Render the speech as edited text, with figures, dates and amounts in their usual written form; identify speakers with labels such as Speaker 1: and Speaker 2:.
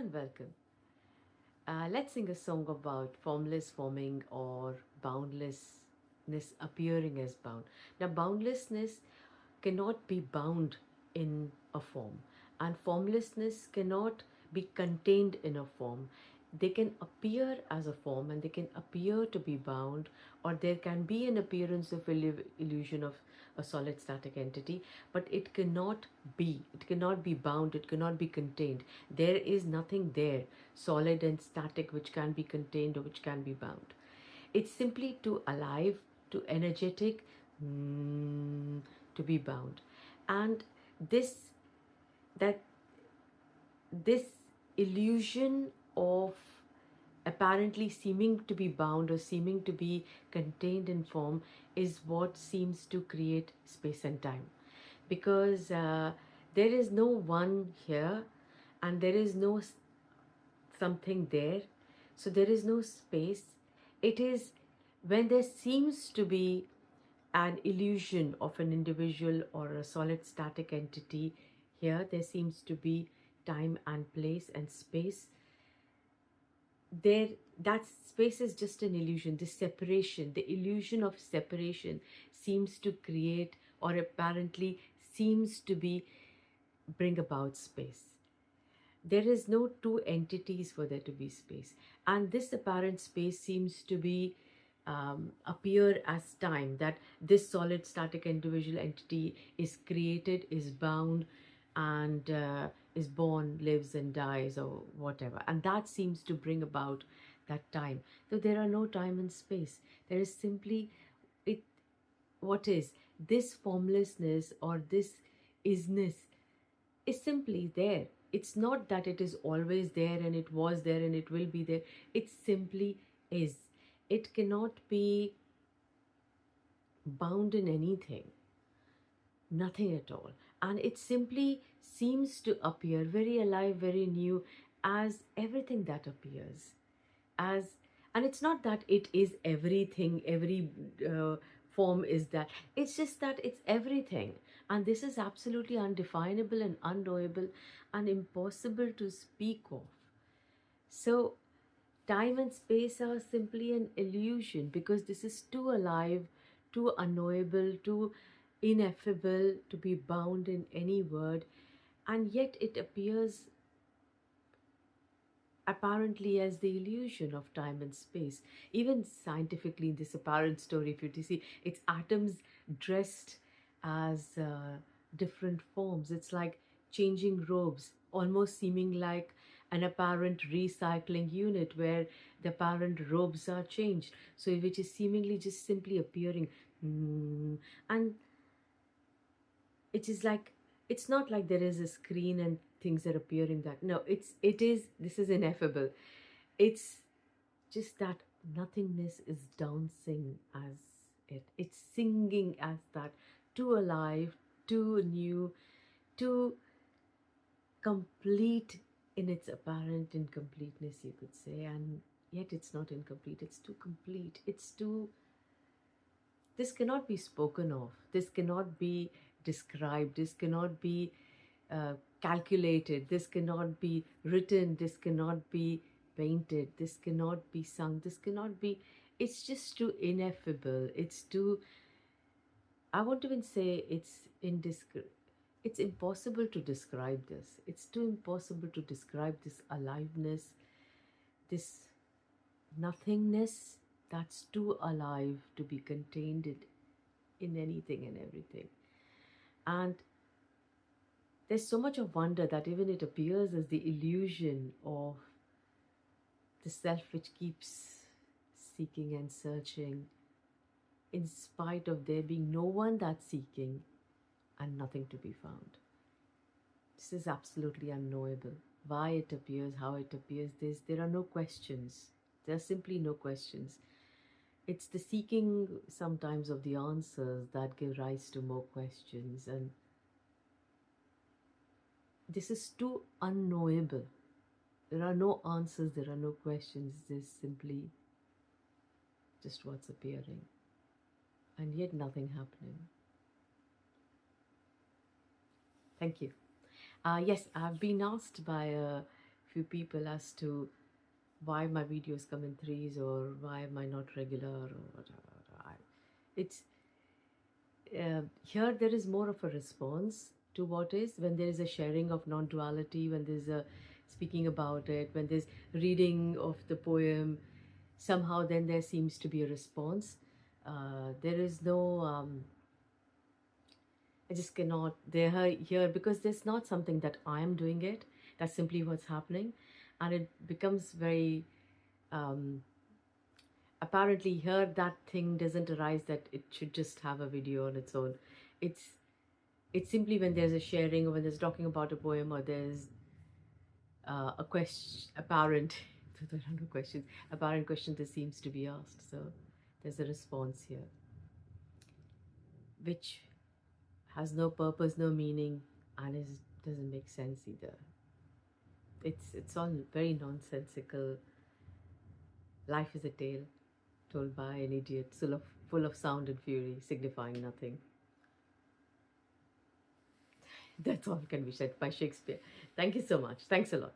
Speaker 1: and welcome. Let's sing a song about formless forming or boundlessness appearing as bound. Now, boundlessness cannot be bound in a form, and formlessness cannot be contained in a form. They can appear as a form and they can appear to be bound, or there can be an appearance of illusion of a solid static entity, but it cannot be bound, it cannot be contained. There is nothing there solid and static which can be contained or which can be bound. It's simply too alive, too energetic, to be bound. And this that this illusion of apparently seeming to be bound or seeming to be contained in form is what seems to create space and time, because there is no one here and there is no something there, so there is no space. It is when there seems to be an illusion of an individual or a solid static entity. Here there seems to be time and place and space. There, that space is just an illusion. The separation, the illusion of separation seems to create, or apparently seems to be, bring about space. There is no two entities for there to be space, and this apparent space seems to be appear as time, that this solid static individual entity is created, is bound, and is born, lives and dies or whatever, and that seems to bring about that time. So there are no time and space. There is simply it. What is this formlessness or this isness is simply there. It's not that it is always there and it was there and it will be there. It simply is. It cannot be bound in anything, nothing at all. And it simply seems to appear very alive, very new, as everything that appears. As and it's not that it is everything, every form is that. It's just that it's everything. And this is absolutely undefinable and unknowable and impossible to speak of. So time and space are simply an illusion, because this is too alive, too unknowable, too ineffable to be bound in any word, and yet it appears apparently as the illusion of time and space. Even scientifically, in this apparent story, if you see, it's atoms dressed as different forms. It's like changing robes, almost seeming like an apparent recycling unit where the apparent robes are changed. So, which is seemingly just simply appearing. And it is like, it's not like there is a screen and things are appearing that, no, this is ineffable. It's just that nothingness is dancing as it's singing as that, too alive, too new, too complete in its apparent incompleteness, you could say. And yet it's not incomplete, it's too complete, it's too, this cannot be spoken of, this cannot be described, this cannot be calculated, this cannot be written, this cannot be painted, this cannot be sung, this cannot be, it's just too ineffable, it's too, I won't even say it's impossible to describe this. It's too impossible to describe this aliveness, this nothingness that's too alive to be contained in anything and everything. And there's so much of wonder that even it appears as the illusion of the self which keeps seeking and searching, in spite of there being no one that's seeking and nothing to be found. This is absolutely unknowable. Why it appears, how it appears, there are no questions. There are simply no questions. It's the seeking sometimes of the answers that give rise to more questions, and this is too unknowable. There are no answers, there are no questions, there's simply just what's appearing, and yet nothing happening. Thank you. Yes, I've been asked by a few people as to why my videos come in threes or why am I not regular or whatever. It's here there is more of a response to what is when there is a sharing of non-duality, when there's a speaking about it, when there's reading of the poem, somehow then there seems to be a response. There is no I just cannot there here because there's not something that I am doing it. That's simply what's happening, and it becomes very um, apparently here that thing doesn't arise that it should just have a video on its own. It's it's simply when there's a sharing or when there's talking about a poem or there's a question apparent there are no questions apparent question that seems to be asked. So there's a response here which has no purpose, no meaning, and doesn't make sense either. It's all very nonsensical. Life is a tale told by an idiot, full of sound and fury, signifying nothing. That's all can be said by Shakespeare. Thank you so much. Thanks a lot.